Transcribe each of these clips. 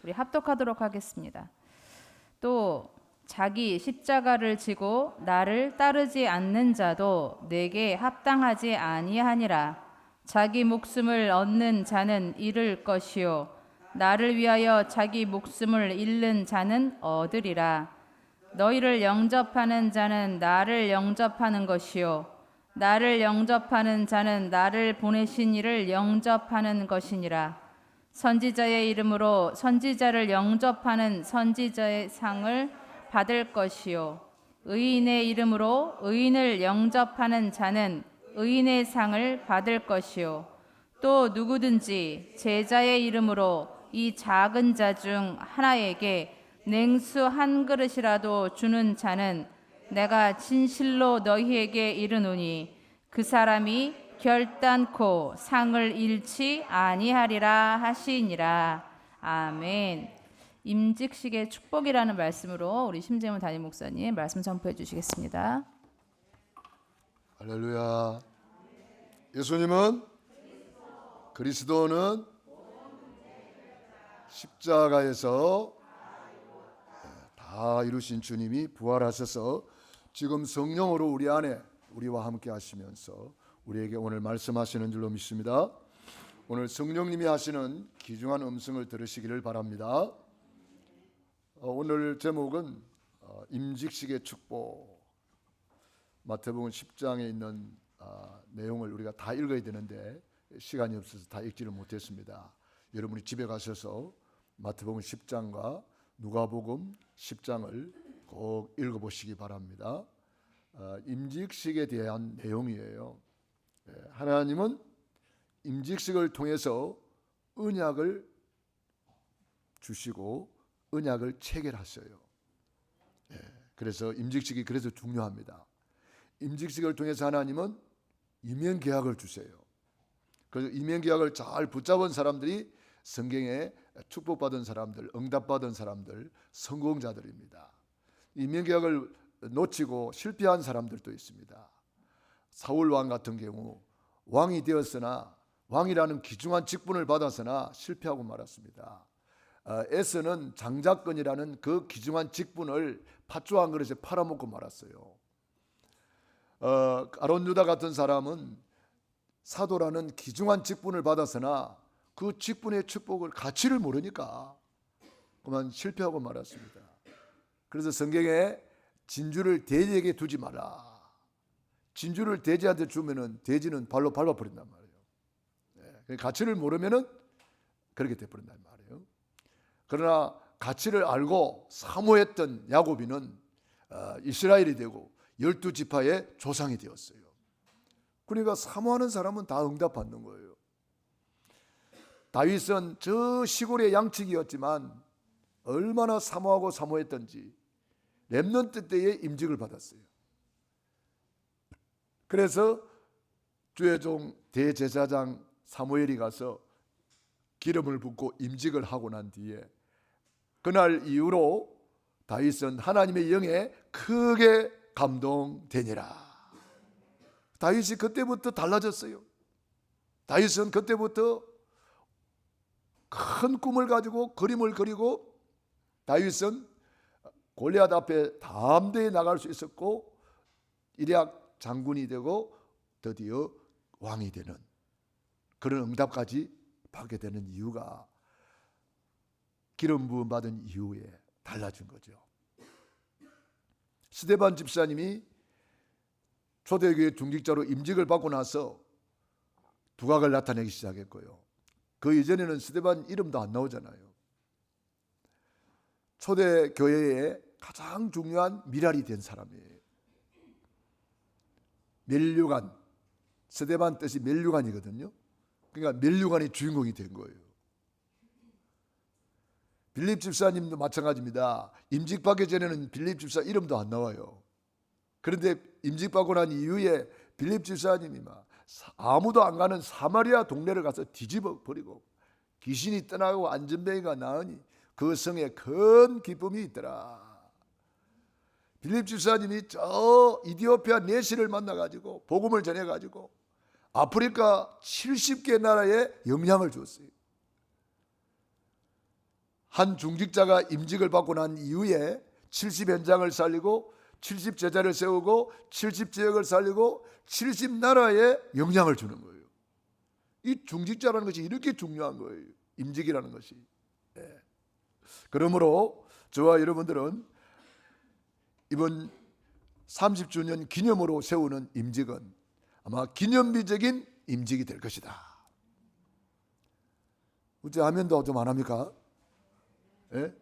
우리 합독하도록 하겠습니다. 또 자기 십자가를 지고 나를 따르지 않는 자도 내게 합당하지 아니하니라. 자기 목숨을 얻는 자는 잃을 것이요 나를 위하여 자기 목숨을 잃는 자는 얻으리라. 너희를 영접하는 자는 나를 영접하는 것이요 나를 영접하는 자는 나를 보내신 이를 영접하는 것이니라. 선지자의 이름으로 선지자를 영접하는 선지자의 상을 받을 것이요 의인의 이름으로 의인을 영접하는 자는 의인의 상을 받을 것이요 또 누구든지 제자의 이름으로 이 작은 자 중 하나에게 냉수 한 그릇이라도 주는 자는 내가 진실로 너희에게 이르노니 그 사람이 결단코 상을 잃지 아니하리라 하시니라. 아멘. 임직식의 축복이라는 말씀으로 우리 심재문 담임 목사님 말씀 선포해 주시겠습니다. 할렐루야. 예수님은 그리스도는 십자가에서 다 이루신 주님이 부활하셔서 지금 성령으로 우리 안에 우리와 함께 하시면서 우리에게 오늘 말씀하시는 줄로 믿습니다. 오늘 성령님이 하시는 귀중한 음성을 들으시기를 바랍니다. 오늘 제목은 임직식의 축복. 마태복음 10장에 있는 내용을 우리가 다 읽어야 되는데 시간이 없어서 다 읽지를 못했습니다. 여러분이 집에 가셔서 마태복음 10장과 누가복음 10장을 꼭 읽어보시기 바랍니다. 임직식에 대한 내용이에요. 하나님은 임직식을 통해서 언약을 주시고 언약을 체결하셔요. 그래서 임직식이 그래서 중요합니다. 임직식을 통해서 하나님은 이면계약을 주세요. 그래서 이면계약을 잘 붙잡은 사람들이 성경에 축복받은 사람들, 응답받은 사람들, 성공자들입니다. 이면계약을 놓치고 실패한 사람들도 있습니다. 사울 왕 같은 경우 왕이 되었으나 왕이라는 귀중한 직분을 받았으나 실패하고 말았습니다. 에서는 장자권이라는 그 귀중한 직분을 팥죽 한 그릇에 팔아먹고 말았어요. 아론 유다 같은 사람은 사도라는 귀중한 직분을 받았으나 그 직분의 축복을 가치를 모르니까 그만 실패하고 말았습니다. 그래서 성경에 진주를 돼지에게 두지 마라. 진주를 돼지한테 주면은 돼지는 발로 밟아버린단 말이에요. 가치를 모르면은 그렇게 돼버린단 말이에요. 그러나 가치를 알고 사모했던 야곱이는 이스라엘이 되고 12지파의 조상이 되었어요. 그러니까 사모하는 사람은 다 응답받는 거예요. 다윗은 저 시골의 양치기였지만 얼마나 사모하고 사모했던지 렘넌트 때에 임직을 받았어요. 그래서 주의 종 대제사장 사무엘이 가서 기름을 붓고 임직을 하고 난 뒤에 그날 이후로 다윗은 하나님의 영에 크게 감동되니라. 다윗이 그때부터 달라졌어요. 다윗은 그때부터 큰 꿈을 가지고 그림을 그리고 다윗은 골리앗 앞에 담대히 나갈 수 있었고 일약 장군이 되고 드디어 왕이 되는 그런 응답까지 받게 되는 이유가 기름 부음 받은 이후에 달라진 거죠. 스데반 집사님이 초대교회 중직자로 임직을 받고 나서 두각을 나타내기 시작했고요. 그 이전에는 스데반 이름도 안 나오잖아요. 초대교회의 가장 중요한 미랄이 된 사람이에요. 멜류관, 스데반 뜻이 멜류관이거든요. 그러니까 멜류관이 주인공이 된 거예요. 빌립 집사님도 마찬가지입니다. 임직받기 전에는 빌립 집사 이름도 안 나와요. 그런데 임직받고 난 이후에 빌립 집사님이 막 아무도 안 가는 사마리아 동네를 가서 뒤집어 버리고 귀신이 떠나고 안전뱅이가 나으니 그 성에 큰 기쁨이 있더라. 빌립 집사님이 저 이디오피아 내시를 만나가지고 복음을 전해가지고 아프리카 70개 나라에 영향을 줬어요. 한 중직자가 임직을 받고 난 이후에 70현장을 살리고 70제자를 세우고 70지역을 살리고 70나라에 영향을 주는 거예요. 이 중직자라는 것이 이렇게 중요한 거예요. 임직이라는 것이. 그러므로 저와 여러분들은 이번 30주년 기념으로 세우는 임직은 아마 기념비적인 임직이 될 것이다. 어째 아멘도 좀 안 합니까? 예?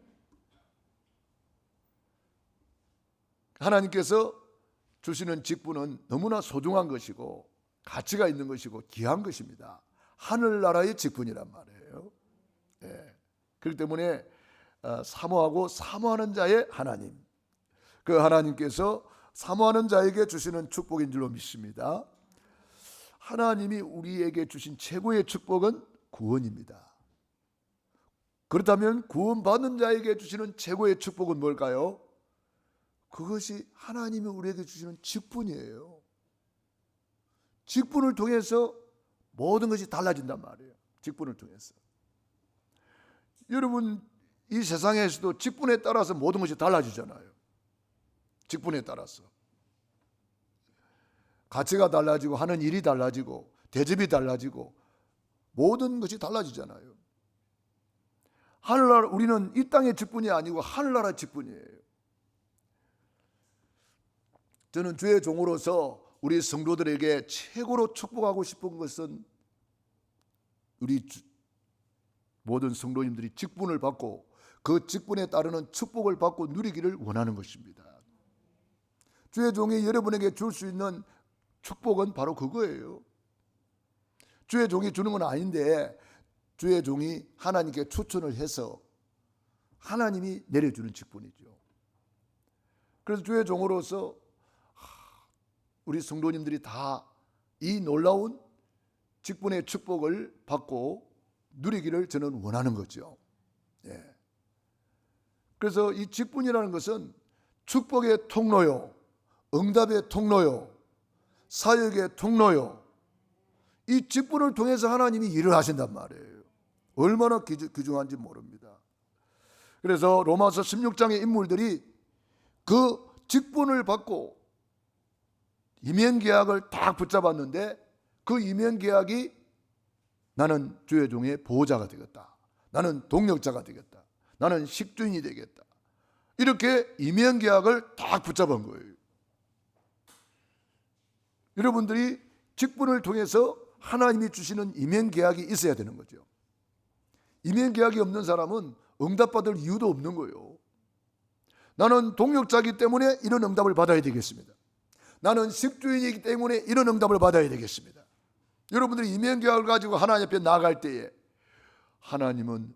하나님께서 주시는 직분은 너무나 소중한 것이고 가치가 있는 것이고 귀한 것입니다. 하늘나라의 직분이란 말이에요. 예. 그렇기 때문에 사모하고 사모하는 자의 하나님, 그 하나님께서 사모하는 자에게 주시는 축복인 줄로 믿습니다. 하나님이 우리에게 주신 최고의 축복은 구원입니다. 그렇다면 구원받는 자에게 주시는 최고의 축복은 뭘까요? 그것이 하나님이 우리에게 주시는 직분이에요. 직분을 통해서 모든 것이 달라진단 말이에요. 직분을 통해서. 여러분, 이 세상에서도 직분에 따라서 모든 것이 달라지잖아요. 직분에 따라서 가치가 달라지고 하는 일이 달라지고 대접이 달라지고 모든 것이 달라지잖아요. 하늘나라, 우리는 이 땅의 직분이 아니고 하늘나라 직분이에요. 저는 주의 종으로서 우리 성도들에게 최고로 축복하고 싶은 것은 우리 모든 성도님들이 직분을 받고 그 직분에 따르는 축복을 받고 누리기를 원하는 것입니다. 주의 종이 여러분에게 줄 수 있는 축복은 바로 그거예요. 주의 종이 주는 건 아닌데 주의 종이 하나님께 추천을 해서 하나님이 내려주는 직분이죠. 그래서 주의 종으로서 우리 성도님들이 다 이 놀라운 직분의 축복을 받고 누리기를 저는 원하는 거죠. 예. 그래서 이 직분이라는 것은 축복의 통로요, 응답의 통로요, 사역의 통로요. 이 직분을 통해서 하나님이 일을 하신단 말이에요. 얼마나 귀중한지 모릅니다. 그래서 로마서 16장의 인물들이 그 직분을 받고 임행계약을 딱 붙잡았는데 그 임행계약이 나는 주의 종의 보호자가 되겠다, 나는 동력자가 되겠다, 나는 식주인이 되겠다, 이렇게 임행계약을 딱 붙잡은 거예요. 여러분들이 직분을 통해서 하나님이 주시는 임행계약이 있어야 되는 거죠. 임행계약이 없는 사람은 응답받을 이유도 없는 거예요. 나는 동력자이기 때문에 이런 응답을 받아야 되겠습니다. 나는 식주인이기 때문에 이런 응답을 받아야 되겠습니다. 여러분들이 임행계약을 가지고 하나님 앞에 나아갈 때에 하나님은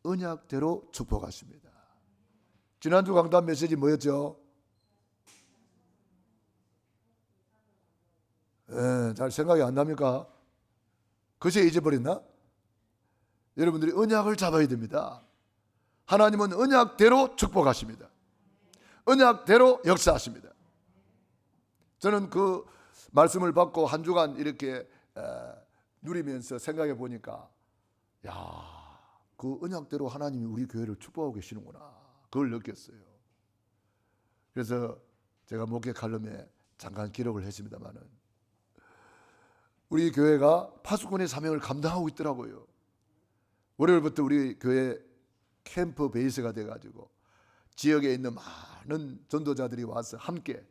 언약대로 축복하십니다. 지난주 강단 메시지 뭐였죠? 잘 생각이 안 납니까? 그새 잊어버렸나? 여러분들이 언약을 잡아야 됩니다. 하나님은 언약대로 축복하십니다. 언약대로 역사하십니다. 저는 그 말씀을 받고 한 주간 이렇게 누리면서 생각해 보니까 그 언약대로 하나님이 우리 교회를 축복하고 계시는구나, 그걸 느꼈어요. 그래서 제가 목회 칼럼에 잠깐 기록을 했습니다마는 우리 교회가 파수꾼의 사명을 감당하고 있더라고요. 월요일부터 우리 교회 캠프 베이스가 돼가지고 지역에 있는 많은 전도자들이 와서 함께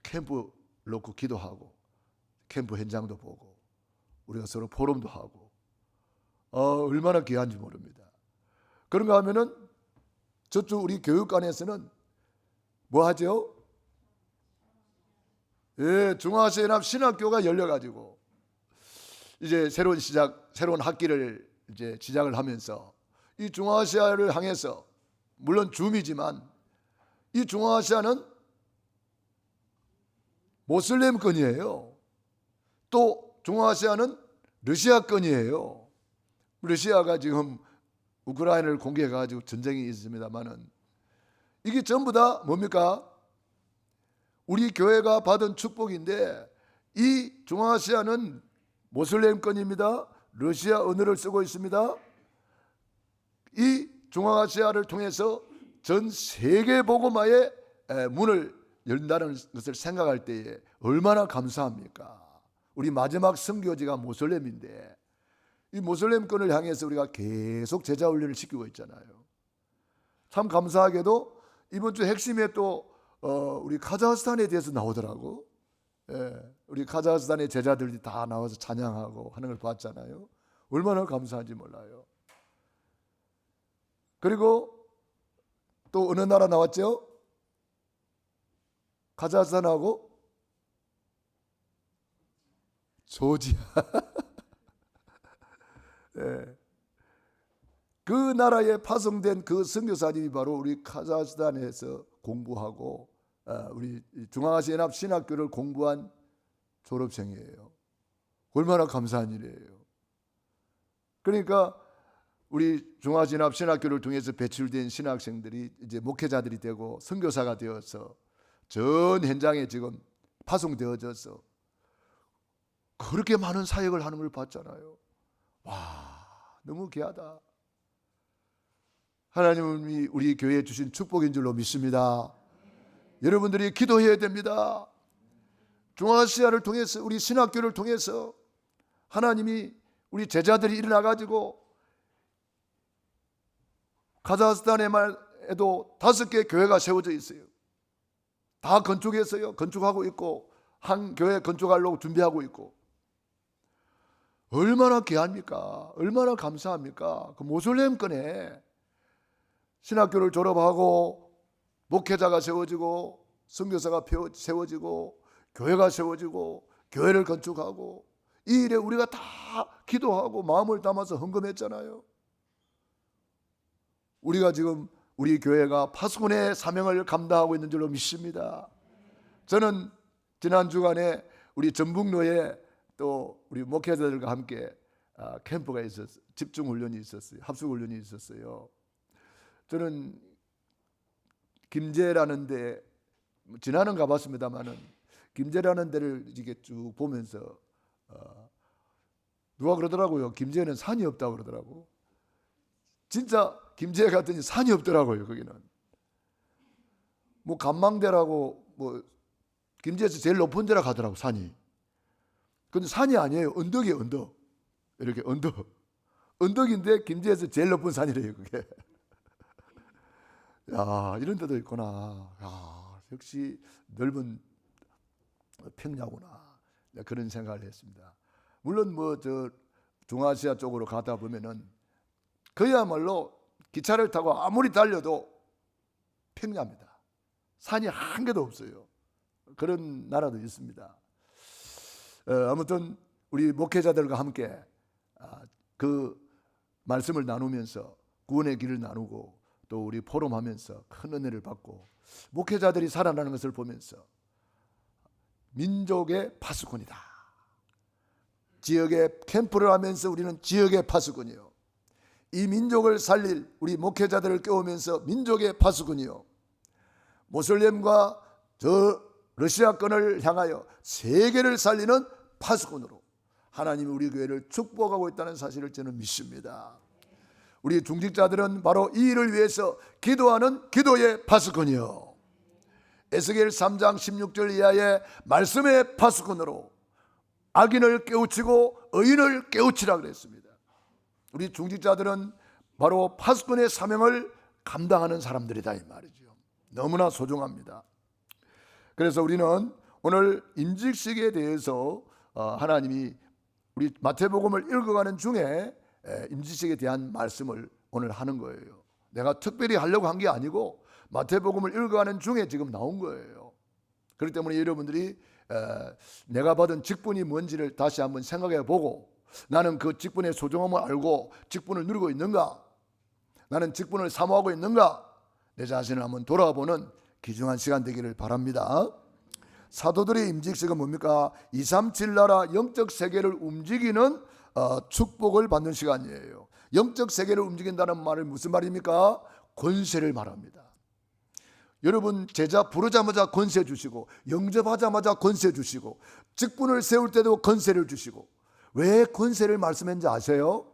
캠프 놓고 기도하고 캠프 현장도 보고 우리가 서로 포럼도 하고 얼마나 귀한지 모릅니다. 그런가 하면은 저쪽 우리 교육관에서는 뭐 하죠? 예, 중화세연합 신학교가 열려가지고 이제 새로운 학기를 이제 시작을 하면서 이 중화아시아를 향해서 물론 줌이지만 이 중화아시아는 모슬렘권이에요. 또 중화아시아는 러시아권이에요. 러시아가 지금 우크라이나를 공격해가지고 전쟁이 있습니다만은 이게 전부 다 뭡니까? 우리 교회가 받은 축복인데 이 중앙아시아는 모슬렘권입니다. 러시아 언어를 쓰고 있습니다. 이 중앙아시아를 통해서 전 세계 복음화의 문을 열다는 것을 생각할 때에 얼마나 감사합니까? 우리 마지막 선교지가 모슬렘인데 이 모슬렘권을 향해서 우리가 계속 제자 훈련을 시키고 있잖아요. 참 감사하게도 이번 주 핵심에 또 우리 카자흐스탄에 대해서 나오더라고. 우리 카자흐스탄의 제자들이 다 나와서 찬양하고 하는 걸 봤잖아요. 얼마나 감사한지 몰라요. 그리고 또 어느 나라 나왔죠? 카자흐스탄하고 조지아. 그 나라에 파송된 그 선교사님이 바로 우리 카자흐스탄에서 공부하고 우리 중앙아시아 연합 신학교를 공부한 졸업생이에요. 얼마나 감사한 일이에요. 그러니까 우리 중앙아시아 연합 신학교를 통해서 배출된 신학생들이 이제 목회자들이 되고 선교사가 되어서 전 현장에 지금 파송되어져서 그렇게 많은 사역을 하는 걸 봤잖아요. 와, 너무 귀하다. 하나님이 우리 교회에 주신 축복인 줄로 믿습니다. 여러분들이 기도해야 됩니다. 중앙아시아를 통해서 우리 신학교를 통해서 하나님이 우리 제자들이 일어나 가지고 카자흐스탄에만 해도 5개 교회가 세워져 있어요. 다 건축했어요. 건축하고 있고 한 교회 건축하려고 준비하고 있고 얼마나 귀합니까? 얼마나 감사합니까? 그 모슬렘권에 신학교를 졸업하고 목회자가 세워지고 선교사가 세워지고 교회가 세워지고 교회를 건축하고 이 일에 우리가 다 기도하고 마음을 담아서 헌금했잖아요. 우리가 지금 우리 교회가 파수꾼의 사명을 감당하고 있는 줄로 믿습니다. 저는 지난 주간에 우리 전북로에 또 우리 목회자들과 함께 캠프가 있었어요. 집중훈련이 있었어요. 합숙훈련이 있었어요. 저는 김제라는 데 지나는 가봤습니다만은 김제라는 데를 이렇게 쭉 보면서 누가 그러더라고요. 김제에는 산이 없다고 그러더라고. 진짜 김제에 갔더니 산이 없더라고요. 거기는 뭐 간망대라고 뭐 김제에서 제일 높은 데라 가더라고 산이. 근데 산이 아니에요. 언덕이에요. 언덕. 이렇게 언덕인데 김제에서 제일 높은 산이래요. 그게. 야, 이런 데도 있구나. 야, 역시 넓은 평야구나. 그런 생각을 했습니다. 물론 뭐 저 중아시아 쪽으로 가다 보면은 그야말로 기차를 타고 아무리 달려도 평야입니다. 산이 한 개도 없어요. 그런 나라도 있습니다. 아무튼 우리 목회자들과 함께 그 말씀을 나누면서 구원의 길을 나누고 또 우리 포럼하면서 큰 은혜를 받고 목회자들이 살아나는 것을 보면서 민족의 파수꾼이다. 지역에 캠프를 하면서 우리는 지역의 파수꾼이요. 이 민족을 살릴 우리 목회자들을 깨우면서 민족의 파수꾼이요. 모슬렘과 저 러시아권을 향하여 세계를 살리는 파수꾼으로 하나님이 우리 교회를 축복하고 있다는 사실을 저는 믿습니다. 우리 중직자들은 바로 이 일을 위해서 기도하는 기도의 파수꾼이요. 에스겔 3장 16절 이하의 말씀의 파수꾼으로 악인을 깨우치고 의인을 깨우치라 그랬습니다. 우리 중직자들은 바로 파수꾼의 사명을 감당하는 사람들이다 이 말이죠. 너무나 소중합니다. 그래서 우리는 오늘 임직식에 대해서 하나님이 우리 마태복음을 읽어가는 중에 임직식에 대한 말씀을 오늘 하는 거예요. 내가 특별히 하려고 한 게 아니고 마태복음을 읽어가는 중에 지금 나온 거예요. 그렇기 때문에 여러분들이 내가 받은 직분이 뭔지를 다시 한번 생각해 보고 나는 그 직분의 소중함을 알고 직분을 누리고 있는가? 나는 직분을 사모하고 있는가? 내 자신을 한번 돌아보는 귀중한 시간 되기를 바랍니다. 사도들의 임직식은 뭡니까? 237 나라 영적 세계를 움직이는 축복을 받는 시간이에요. 영적 세계를 움직인다는 말은 무슨 말입니까? 권세를 말합니다. 여러분 제자 부르자마자 권세 주시고 영접하자마자 권세 주시고 직분을 세울 때도 권세를 주시고 왜 권세를 말씀했는지 아세요?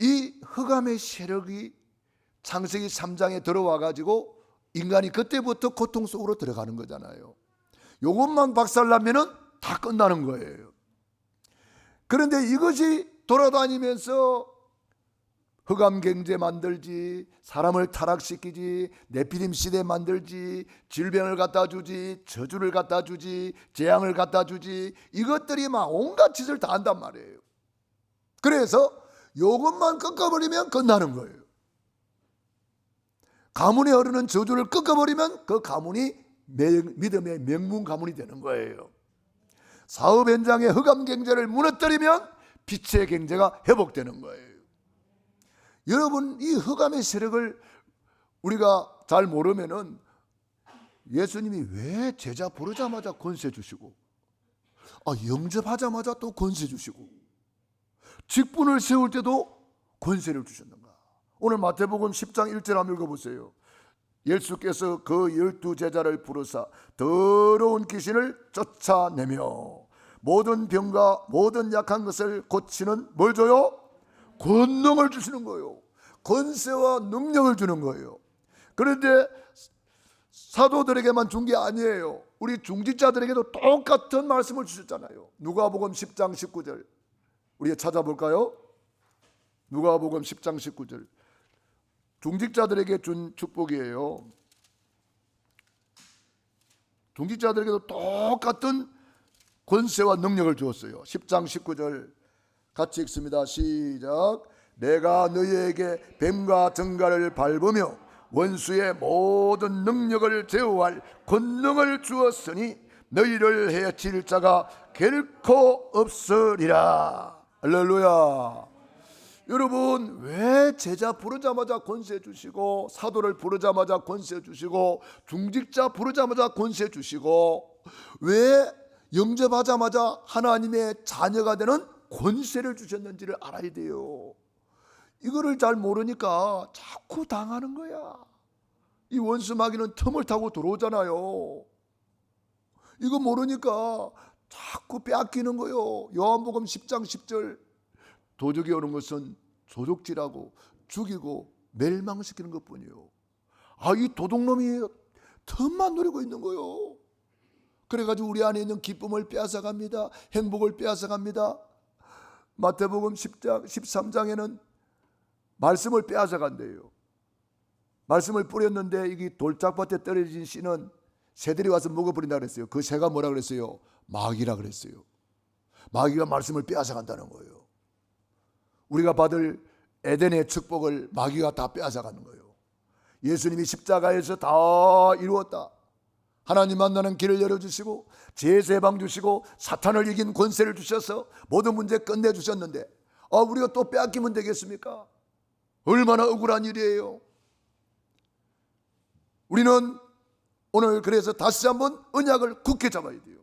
이 흑암의 세력이 창세기 3장에 들어와 가지고 인간이 그때부터 고통 속으로 들어가는 거잖아요. 이것만 박살나면은 다 끝나는 거예요. 그런데 이것이 돌아다니면서 흑암 경제 만들지, 사람을 타락시키지, 네피림 시대 만들지, 질병을 갖다 주지, 저주를 갖다 주지, 재앙을 갖다 주지, 이것들이 막 온갖 짓을 다 한단 말이에요. 그래서 이것만 꺾어버리면 끝나는 거예요. 가문에 흐르는 저주를 꺾어버리면 그 가문이 믿음의 명문 가문이 되는 거예요. 사업 현장의 흑암 경제를 무너뜨리면 빛의 경제가 회복되는 거예요. 여러분, 이 흑암의 세력을 우리가 잘 모르면은 예수님이 왜 제자 부르자마자 권세 주시고, 영접하자마자 또 권세 주시고, 직분을 세울 때도 권세를 주셨는가? 오늘 마태복음 10장 1절 한번 읽어보세요. 예수께서 그 12제자를 부르사 더러운 귀신을 쫓아내며 모든 병과 모든 약한 것을 고치는 뭘 줘요? 권능을 주시는 거예요. 권세와 능력을 주는 거예요. 그런데 사도들에게만 준 게 아니에요. 우리 중직자들에게도 똑같은 말씀을 주셨잖아요. 누가복음 10장 19절 우리 찾아볼까요? 누가복음 10장 19절 중직자들에게 준 축복이에요. 중직자들에게도 똑같은 권세와 능력을 주었어요. 10장 19절 같이 읽습니다. 시작. 내가 너희에게 뱀과 등갈을 밟으며 원수의 모든 능력을 제어할 권능을 주었으니 너희를 해칠 자가 결코 없으리라. 할렐루야. 여러분, 왜 제자 부르자마자 권세 주시고, 사도를 부르자마자 권세 주시고, 중직자 부르자마자 권세 주시고, 왜 영접하자마자 하나님의 자녀가 되는 권세를 주셨는지를 알아야 돼요. 이거를 잘 모르니까 자꾸 당하는 거야. 이 원수 마귀는 틈을 타고 들어오잖아요. 이거 모르니까 자꾸 빼앗기는 거예요. 요한복음 10장 10절 도적이 오는 것은 조족질하고 죽이고 멸망시키는 것뿐이요. 이 도둑놈이 틈만 노리고 있는 거예요. 그래가지고 우리 안에 있는 기쁨을 빼앗아갑니다. 행복을 빼앗아갑니다. 마태복음 10장 13장에는 말씀을 빼앗아간대요. 말씀을 뿌렸는데 이게 돌짝밭에 떨어진 씨는 새들이 와서 먹어버린다 그랬어요. 그 새가 뭐라 그랬어요? 마귀라 그랬어요. 마귀가 말씀을 빼앗아간다는 거예요. 우리가 받을 에덴의 축복을 마귀가 다 빼앗아가는 거예요. 예수님이 십자가에서 다 이루었다. 하나님 만나는 길을 열어주시고 제세방 주시고 사탄을 이긴 권세를 주셔서 모든 문제 끝내주셨는데 우리가 또 빼앗기면 되겠습니까? 얼마나 억울한 일이에요. 우리는 오늘 그래서 다시 한번 언약을 굳게 잡아야 돼요.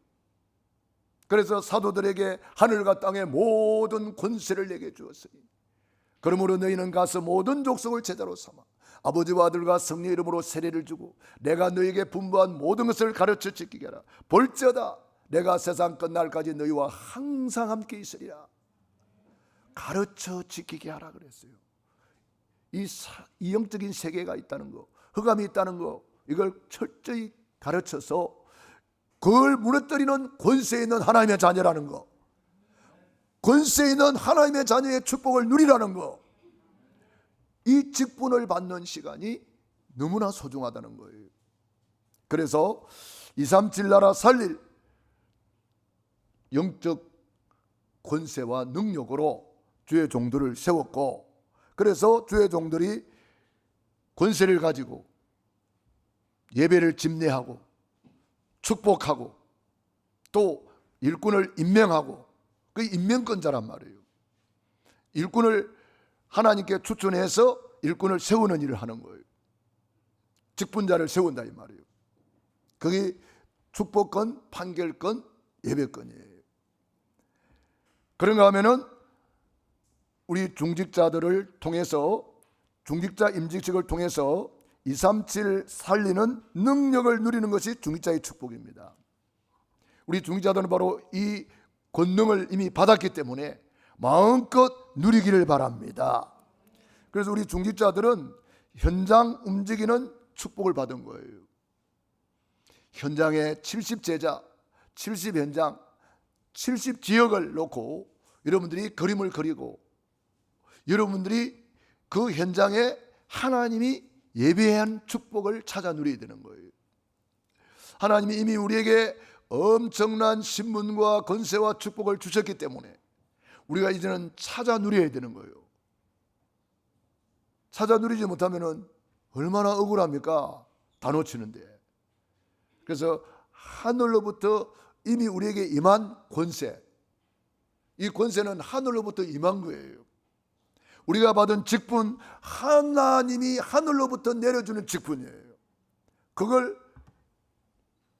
그래서 사도들에게 하늘과 땅의 모든 권세를 내게 주었으니 그러므로 너희는 가서 모든 족속을 제자로 삼아 아버지와 아들과 성령의 이름으로 세례를 주고 내가 너희에게 분부한 모든 것을 가르쳐 지키게 하라. 볼지어다 내가 세상 끝날까지 너희와 항상 함께 있으리라. 가르쳐 지키게 하라 그랬어요. 이 영적인 세계가 있다는 거, 흑암이 있다는 거, 이걸 철저히 가르쳐서 그걸 무너뜨리는 권세 있는 하나님의 자녀라는 거, 권세 있는 하나님의 자녀의 축복을 누리라는 거, 이 직분을 받는 시간이 너무나 소중하다는 거예요. 그래서 237 나라 살릴 영적 권세와 능력으로 주의 종들을 세웠고, 그래서 주의 종들이 권세를 가지고 예배를 집례하고 축복하고 또 일꾼을 임명하고, 그 임명권자란 말이에요. 일꾼을 하나님께 추천해서 일꾼을 세우는 일을 하는 거예요. 직분자를 세운다 이 말이에요. 그게 축복권, 판결권, 예배권이에요. 그런가 하면은 우리 중직자들을 통해서, 중직자 임직식을 통해서 237 살리는 능력을 누리는 것이 중직자의 축복입니다. 우리 중직자들은 바로 이 권능을 이미 받았기 때문에 마음껏 누리기를 바랍니다. 그래서 우리 중직자들은 현장 움직이는 축복을 받은 거예요. 현장에 70제자, 70현장, 70지역을 놓고 여러분들이 그림을 그리고 여러분들이 그 현장에 하나님이 예비한 축복을 찾아 누려야 되는 거예요. 하나님이 이미 우리에게 엄청난 신분과 권세와 축복을 주셨기 때문에 우리가 이제는 찾아 누려야 되는 거예요. 찾아 누리지 못하면 얼마나 억울합니까? 다 놓치는데. 그래서 하늘로부터 이미 우리에게 임한 권세, 이 권세는 하늘로부터 임한 거예요. 우리가 받은 직분, 하나님이 하늘로부터 내려주는 직분이에요. 그걸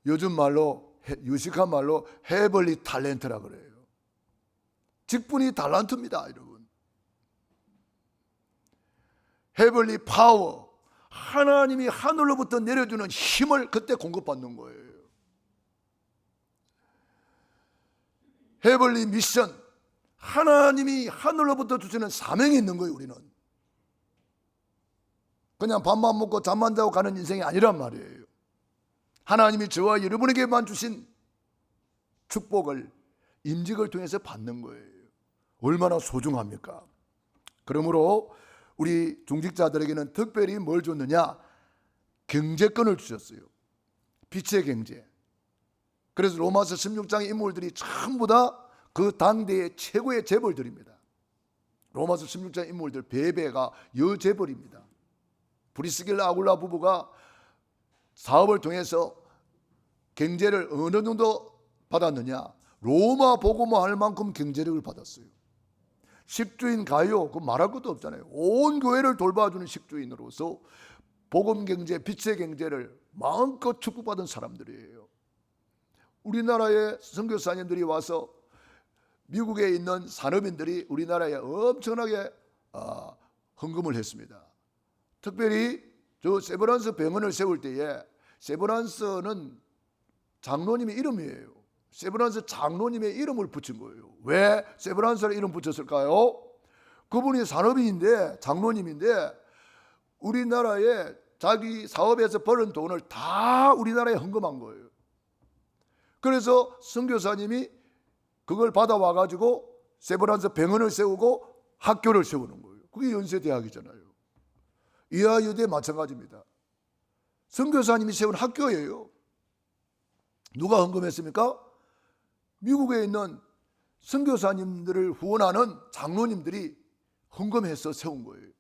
요즘 말로, 유식한 말로 헤벌리 탤런트라 그래요. 직분이 달란트입니다, 여러분. 헤벌리 파워, 하나님이 하늘로부터 내려주는 힘을 그때 공급받는 거예요. 헤벌리 미션, 하나님이 하늘로부터 주시는 사명이 있는 거예요. 우리는 그냥 밥만 먹고 잠만 자고 가는 인생이 아니란 말이에요. 하나님이 저와 여러분에게만 주신 축복을, 임직을 통해서 받는 거예요. 얼마나 소중합니까? 그러므로 우리 중직자들에게는 특별히 뭘 줬느냐? 경제권을 주셨어요. 빛의 경제. 그래서 로마서 16장의 인물들이 전부 다 그 당대의 최고의 재벌들입니다. 로마서 16장 인물들 베베가 여재벌입니다. 브리스길라 아굴라 부부가 사업을 통해서 경제를 어느 정도 받았느냐? 로마 복음화 할 만큼 경제력을 받았어요. 식주인 가요, 그 말할 것도 없잖아요. 온 교회를 돌봐주는 식주인으로서 복음 경제, 빛의 경제를 마음껏 축복받은 사람들이에요. 우리나라의 선교사님들이 와서 미국에 있는 산업인들이 우리나라에 엄청나게 헌금을 했습니다. 특별히 저 세브란스 병원을 세울 때에, 세브란스는 장로님의 이름이에요. 세브란스 장로님의 이름을 붙인 거예요. 왜 세브란스라는 이름 붙였을까요? 그분이 산업인인데, 장로님인데 우리나라에 자기 사업에서 벌은 돈을 다 우리나라에 헌금한 거예요. 그래서 선교사님이 그걸 받아와 가지고 세브란스 병원을 세우고 학교를 세우는 거예요. 그게 연세대학이잖아요. 이하여대 마찬가지입니다. 선교사님이 세운 학교예요. 누가 헌금했습니까? 미국에 있는 선교사님들을 후원하는 장로님들이 헌금해서 세운 거예요.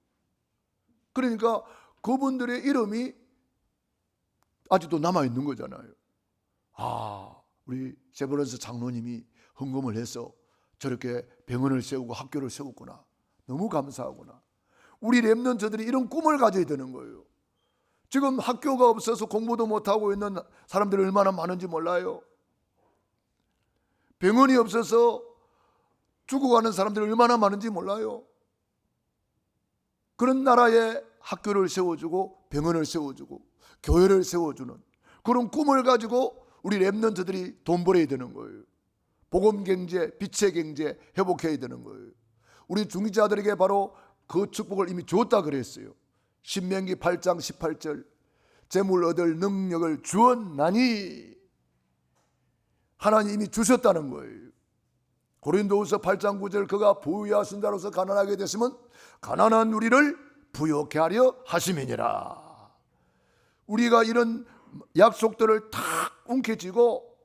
그러니까 그분들의 이름이 아직도 남아있는 거잖아요. 우리 세브란스 장로님이 헌금을 해서 저렇게 병원을 세우고 학교를 세웠구나. 너무 감사하구나. 우리 렘넌트들이 이런 꿈을 가져야 되는 거예요. 지금 학교가 없어서 공부도 못하고 있는 사람들이 얼마나 많은지 몰라요. 병원이 없어서 죽어가는 사람들이 얼마나 많은지 몰라요. 그런 나라에 학교를 세워주고 병원을 세워주고 교회를 세워주는 그런 꿈을 가지고 우리 렘넌트들이 돈 벌어야 되는 거예요. 복음경제, 빛의 경제 회복해야 되는 거예요. 우리 중직자들에게 바로 그 축복을 이미 줬다 그랬어요. 신명기 8장 18절, 재물 얻을 능력을 주었나니, 하나님이 주셨다는 거예요. 고린도후서 8장 9절, 그가 부유하신 자로서 가난하게 되시면 가난한 우리를 부욕케 하려 하심이니라. 우리가 이런 약속들을 탁 움켜쥐고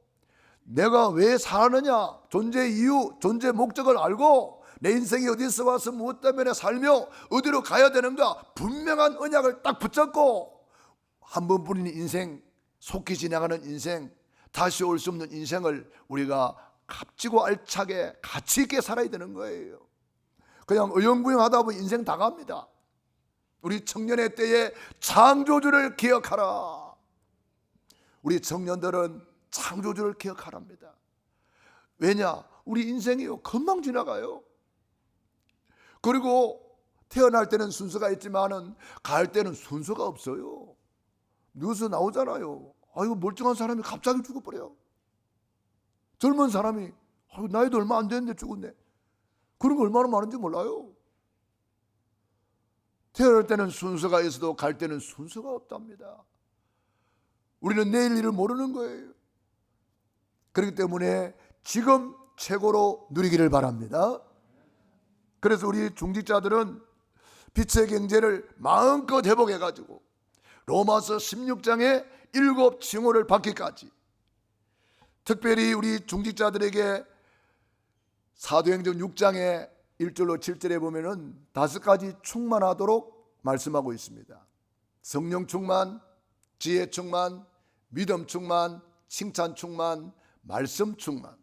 내가 왜 사느냐, 존재 이유, 존재 목적을 알고 내 인생이 어디서 와서 무엇 때문에 살며 어디로 가야 되는가 분명한 언약을 딱 붙잡고 한 번뿐인 인생, 속히 지나가는 인생, 다시 올 수 없는 인생을 우리가 값지고 알차게 가치 있게 살아야 되는 거예요. 그냥 어영부영하다 보면 인생 다 갑니다. 우리 청년의 때에 창조주를 기억하라. 우리 청년들은 창조주를 기억하랍니다. 왜냐? 우리 인생이요, 금방 지나가요. 그리고 태어날 때는 순서가 있지만은 갈 때는 순서가 없어요. 뉴스 나오잖아요. 아이고, 멀쩡한 사람이 갑자기 죽어버려요. 젊은 사람이 나이도 얼마 안 됐는데 죽었네. 그런 거 얼마나 많은지 몰라요. 태어날 때는 순서가 있어도 갈 때는 순서가 없답니다. 우리는 내일 일을 모르는 거예요. 그렇기 때문에 지금 최고로 누리기를 바랍니다. 그래서 우리 중직자들은 빛의 경제를 마음껏 회복해가지고 로마서 16장의 7 징후를 받기까지, 특별히 우리 중직자들에게 사도행전 6장의 1절로 7절에 보면은 5가지 충만하도록 말씀하고 있습니다. 성령 충만, 지혜 충만, 믿음 충만, 칭찬 충만, 말씀 충만.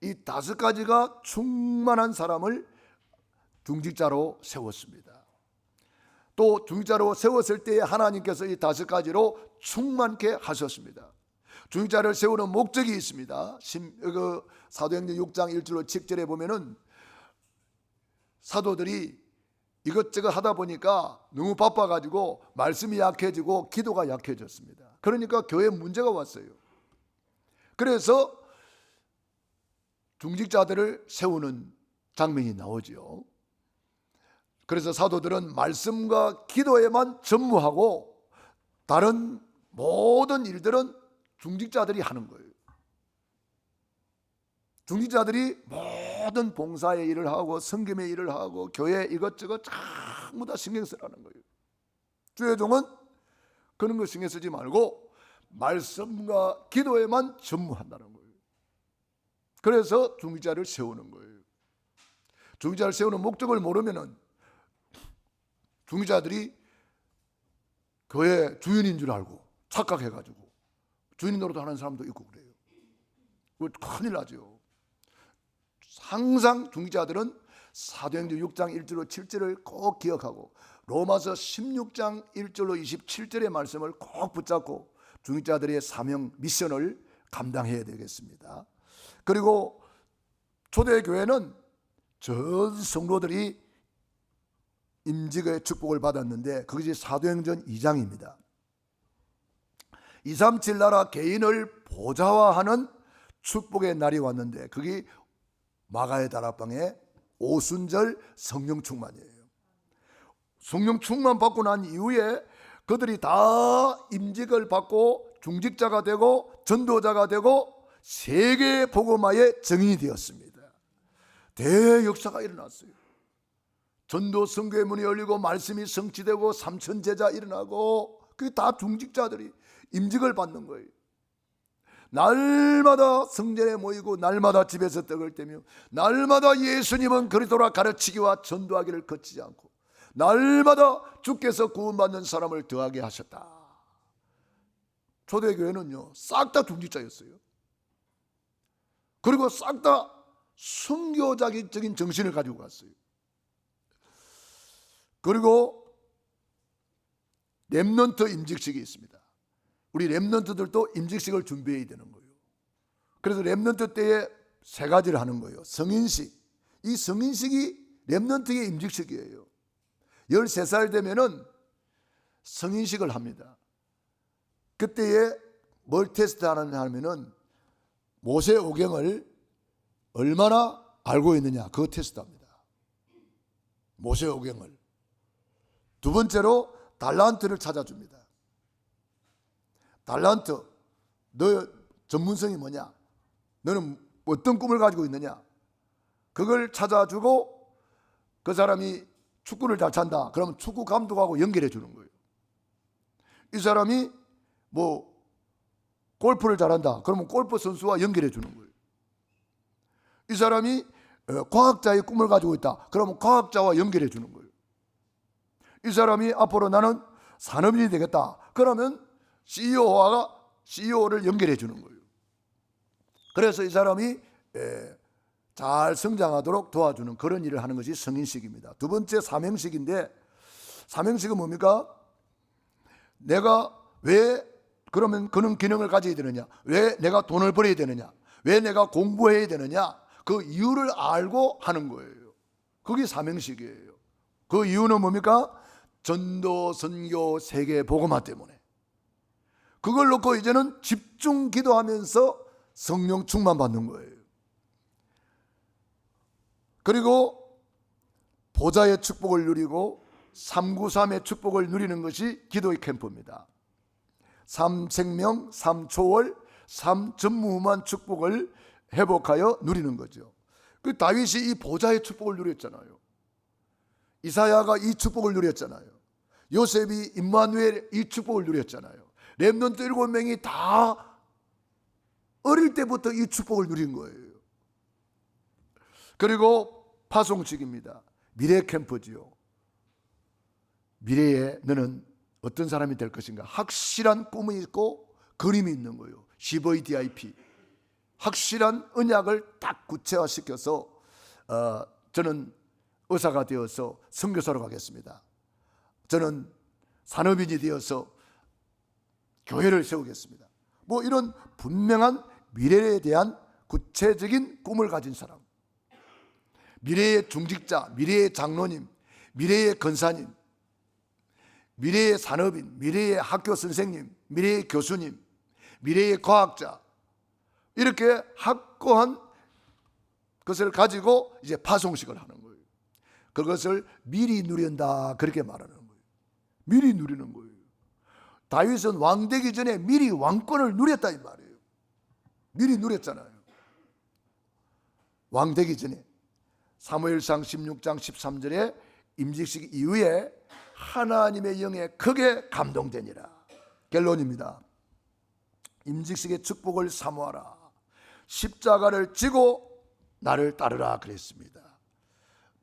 이 5가지가 충만한 사람을 중직자로 세웠습니다. 또 중직자로 세웠을 때 하나님께서 이 5가지로 충만케 하셨습니다. 중직자를 세우는 목적이 있습니다. 사도행전 6장 1절로 7절에 보면은 사도들이 이것저것 하다 보니까 너무 바빠가지고 말씀이 약해지고 기도가 약해졌습니다. 그러니까 교회에 문제가 왔어요. 그래서 중직자들을 세우는 장면이 나오죠. 그래서 사도들은 말씀과 기도에만 전무하고 다른 모든 일들은 중직자들이 하는 거예요. 중직자들이 모든 봉사의 일을 하고 성김의 일을 하고 교회 이것저것 전부 다 신경 쓰라는 거예요. 주의 종은 그런 거 신경 쓰지 말고 말씀과 기도에만 전무한다는 거예요. 그래서 중직자를 세우는 거예요. 중직자를 세우는 목적을 모르면은 중직자들이 교회 주인인 줄 알고 착각해가지고 주인 노릇 하는 사람도 있고 그래요. 그거 큰일 나죠. 항상 중직자들은 사도행전 6장 1절로 7절을 꼭 기억하고 로마서 16장 1절로 27절의 말씀을 꼭 붙잡고 중직자들의 사명 미션을 감당해야 되겠습니다. 그리고 초대교회는 전 성도들이 임직의 축복을 받았는데 그것이 사도행전 2장입니다. 237 나라 개인을 보좌화하는 축복의 날이 왔는데 그게 마가의 다락방의 오순절 성령 충만이에요. 성령 충만 받고 난 이후에 그들이 다 임직을 받고 중직자가 되고 전도자가 되고 세계 복음화의 정인이 되었습니다. 대역사가 일어났어요. 전도 선교의 문이 열리고 말씀이 성취되고 3천 제자 일어나고 그게 다 중직자들이 임직을 받는 거예요. 날마다 성전에 모이고 날마다 집에서 떡을 떼며 날마다 예수님은 그리스도라 가르치기와 전도하기를 거치지 않고 날마다 주께서 구원받는 사람을 더하게 하셨다. 초대교회는요 싹 다 중직자였어요. 그리고 싹 다 선교적인 정신을 가지고 갔어요. 그리고 렘넌트 임직식이 있습니다. 우리 렘넌트들도 임직식을 준비해야 되는 거예요. 그래서 렘넌트 때에 3가지를 하는 거예요. 성인식. 이 성인식이 렘넌트의 임직식이에요. 13살 되면은 성인식을 합니다. 그때에 뭘 테스트 하냐면은 모세오경을 얼마나 알고 있느냐 그거 테스트합니다. 모세오경을. 2번째로 달란트를 찾아줍니다. 달란트, 너 전문성이 뭐냐? 너는 어떤 꿈을 가지고 있느냐? 그걸 찾아주고 그 사람이 축구를 잘 찬다. 그러면 축구 감독하고 연결해 주는 거예요. 이 사람이 뭐 골프를 잘한다. 그러면 골프 선수와 연결해 주는 거예요. 이 사람이 과학자의 꿈을 가지고 있다. 그러면 과학자와 연결해 주는 거예요. 이 사람이 앞으로 나는 산업인이 되겠다. 그러면 CEO를 연결해 주는 거예요. 그래서 이 사람이 잘 성장하도록 도와주는 그런 일을 하는 것이 성인식입니다. 2번째 사명식인데 사명식은 뭡니까? 내가 왜 그러면 그런 기능을 가져야 되느냐? 왜 내가 돈을 벌어야 되느냐? 왜 내가 공부해야 되느냐? 그 이유를 알고 하는 거예요. 그게 사명식이에요. 그 이유는 뭡니까? 전도, 선교, 세계 복음화 때문에. 그걸 놓고 이제는 집중 기도하면서 성령 충만 받는 거예요. 그리고 보좌의 축복을 누리고 393의 축복을 누리는 것이 기도의 캠프입니다. 3생명, 3초월, 3전무후무한 축복을 회복하여 누리는 거죠. 그 다윗이 이 보좌의 축복을 누렸잖아요. 이사야가 이 축복을 누렸잖아요. 요셉이 임마누엘 이 축복을 누렸잖아요. 렘넌트 7명이 다 어릴 때부터 이 축복을 누린 거예요. 그리고 파송식입니다. 미래 캠프지요. 미래에 너는 어떤 사람이 될 것인가? 확실한 꿈이 있고 그림이 있는 거예요. CVDIP. 확실한 언약을 딱 구체화시켜서 저는 의사가 되어서 선교사로 가겠습니다. 저는 산업인이 되어서 교회를 세우겠습니다. 뭐 이런 분명한 미래에 대한 구체적인 꿈을 가진 사람, 미래의 중직자, 미래의 장로님, 미래의 권사님, 미래의 산업인, 미래의 학교 선생님, 미래의 교수님, 미래의 과학자, 이렇게 확고한 것을 가지고 이제 파송식을 하는 거예요. 그것을 미리 누린다, 그렇게 말하는 거예요. 미리 누리는 거예요. 다윗은 왕 되기 전에 미리 왕권을 누렸다 이 말이에요. 미리 누렸잖아요. 왕 되기 전에. 사무엘상 16장 13절에 임직식 이후에 하나님의 영에 크게 감동되니라. 결론입니다. 임직식의 축복을 사모하라. 십자가를 지고 나를 따르라 그랬습니다.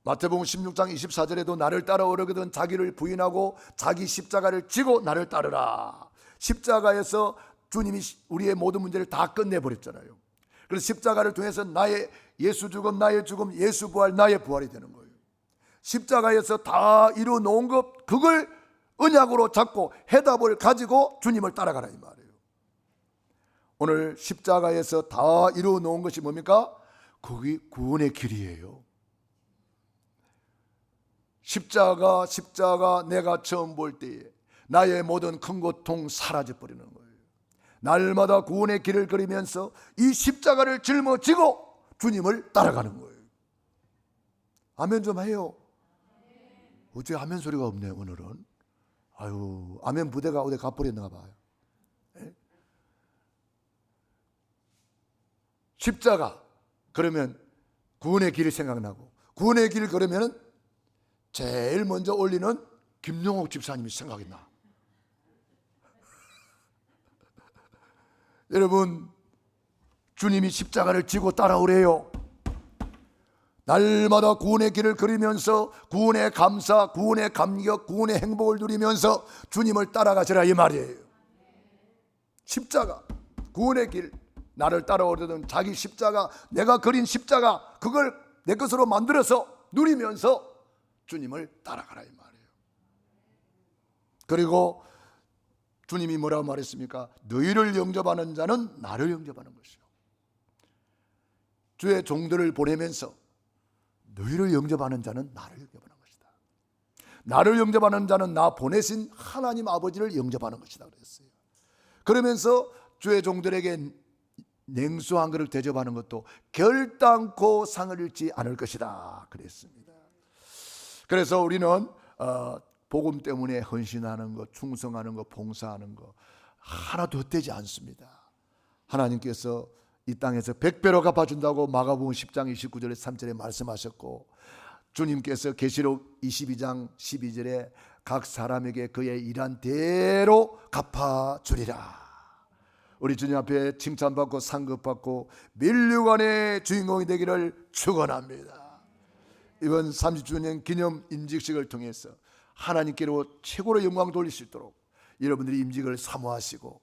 마태복음 16장 24절에도 나를 따라오려거든 자기를 부인하고 자기 십자가를 지고 나를 따르라. 십자가에서 주님이 우리의 모든 문제를 다 끝내버렸잖아요. 그래서 십자가를 통해서 나의 예수 죽음, 나의 죽음, 예수 부활, 나의 부활이 되는 거예요. 십자가에서 다 이루어 놓은 것, 그걸 언약으로 잡고 해답을 가지고 주님을 따라가라 이 말이에요. 오늘 십자가에서 다 이루어 놓은 것이 뭡니까? 그게 구원의 길이에요. 십자가 내가 처음 볼 때에 나의 모든 큰 고통 사라져 버리는 거예요. 날마다 구원의 길을 걸으면서 이 십자가를 짊어지고 주님을 따라가는 거예요. 아멘 좀 해요. 어째 아멘 소리가 없네 오늘은. 아유, 아멘 부대가 어디 가버렸나 봐요. 에? 십자가 그러면 구원의 길이 생각나고, 구원의 길을 걸으면 제일 먼저 올리는 김용옥 집사님이 생각이 나. 여러분, 주님이 십자가를 지고 따라오래요. 날마다 구원의 길을 걸으면서 구원의 감사, 구원의 감격, 구원의 행복을 누리면서 주님을 따라가시라 이 말이에요. 십자가, 구원의 길, 나를 따라오려던 자기 십자가, 내가 그린 십자가, 그걸 내 것으로 만들어서 누리면서 주님을 따라가라 이 말이에요. 그리고 주님이 뭐라고 말했습니까? 너희를 영접하는 자는 나를 영접하는 것이요. 주의 종들을 보내면서 너희를 영접하는 자는 나를 영접하는 것이다. 나를 영접하는 자는 나 보내신 하나님 아버지를 영접하는 것이다 그랬어요. 그러면서 주의 종들에게 냉수 한 그릇 대접하는 것도 결단코 상을 잃지 않을 것이다 그랬습니다. 그래서 우리는 복음 때문에 헌신하는 것, 충성하는 것, 봉사하는 것 하나도 헛되지 않습니다. 하나님께서 이 땅에서 100배로 갚아준다고 마가복음 10장 29절에 3절에 말씀하셨고, 주님께서 계시록 22장 12절에 각 사람에게 그의 일한 대로 갚아주리라. 우리 주님 앞에 칭찬받고 상급받고 면류관의 주인공이 되기를 축원합니다. 이번 30주년 기념 임직식을 통해서 하나님께로 최고로 영광 돌릴 수 있도록 여러분들이 임직을 사모하시고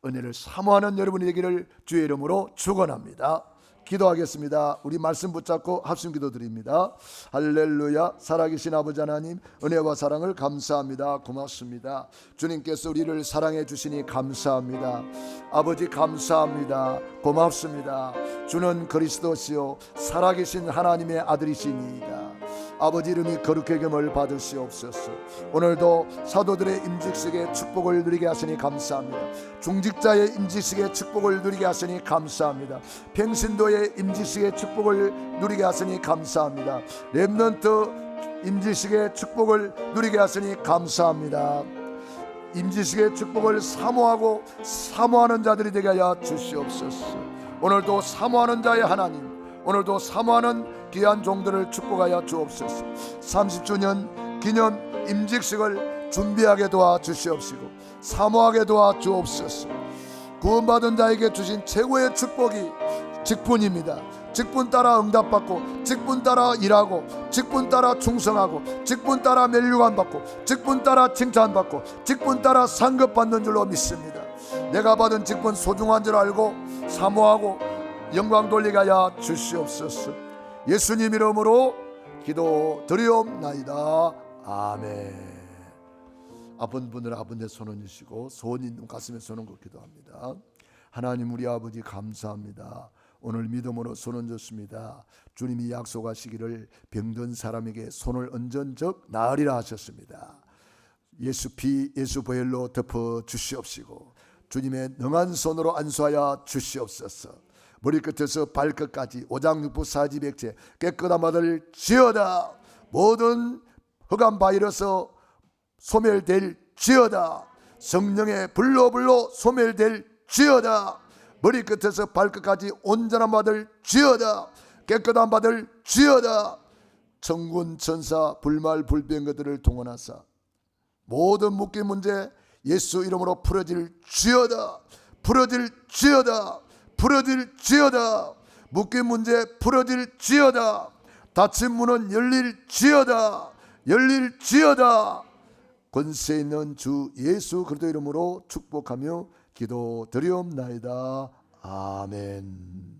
은혜를 사모하는 여러분이 되기를 주의 이름으로 축원합니다. 기도하겠습니다. 우리 말씀 붙잡고 합심 기도 드립니다. 할렐루야. 살아계신 아버지 하나님, 은혜와 사랑을 감사합니다. 고맙습니다. 주님께서 우리를 사랑해 주시니 감사합니다. 아버지 감사합니다. 고맙습니다. 주는 그리스도시요 살아계신 하나님의 아들이시니이다. 아버지 이름이 거룩하게 뭘 받으시옵소서. 오늘도 사도들의 임직식의 축복을 누리게 하시니 감사합니다. 중직자의 임직식의 축복을 누리게 하시니 감사합니다. 평신도의 임직식의 축복을 누리게 하시니 감사합니다. 렘넌트 임지식의 축복을 누리게 하시니 감사합니다. 임지식의 축복을 사모하고 사모하는 자들이 되게 하여 주시옵소서. 오늘도 사모하는 자의 하나님, 오늘도 사모하는 귀한 종들을 축복하여 주옵소서. 30주년 기념 임직식을 준비하게 도와 주시옵시고 사모하게 도와 주옵소서. 구원받은 자에게 주신 최고의 축복이 직분입니다. 직분 따라 응답받고, 직분 따라 일하고, 직분 따라 충성하고, 직분 따라 멸류관 받고, 직분 따라 칭찬받고, 직분 따라 상급받는 줄로 믿습니다. 내가 받은 직분 소중한 줄 알고 사모하고 영광 돌리게 하여 주시옵소서. 예수님 이름으로 기도드리옵나이다. 아멘. 아픈 분들 아픈 데 손 얹으시고 소원 있는 가슴에 손 얹고 기도합니다. 하나님 우리 아버지 감사합니다. 오늘 믿음으로 손 얹었습니다. 주님이 약속하시기를 병든 사람에게 손을 얹은 적 나으리라 하셨습니다. 예수 피 예수 보혈로 덮어 주시옵시고 주님의 능한 손으로 안수하여 주시옵소서. 머리끝에서 발끝까지 오장육부 사지백체 깨끗한 바들 지어다. 모든 흑암 바이러스 소멸될 지어다. 성령의 불로 소멸될 지어다. 머리끝에서 발끝까지 온전한 바들 지어다. 깨끗한 바들 지어다. 천군 천사 불말 불병 것들을 동원하사 모든 묶인 문제 예수 이름으로 풀어질 지어다. 풀어질 지어다. 풀어질 지어다. 묶인 문제 풀어질 지어다. 닫힌 문은 열릴 지어다. 열릴 지어다. 권세 있는 주 예수 그리스도 이름으로 축복하며 기도드리옵나이다. 아멘.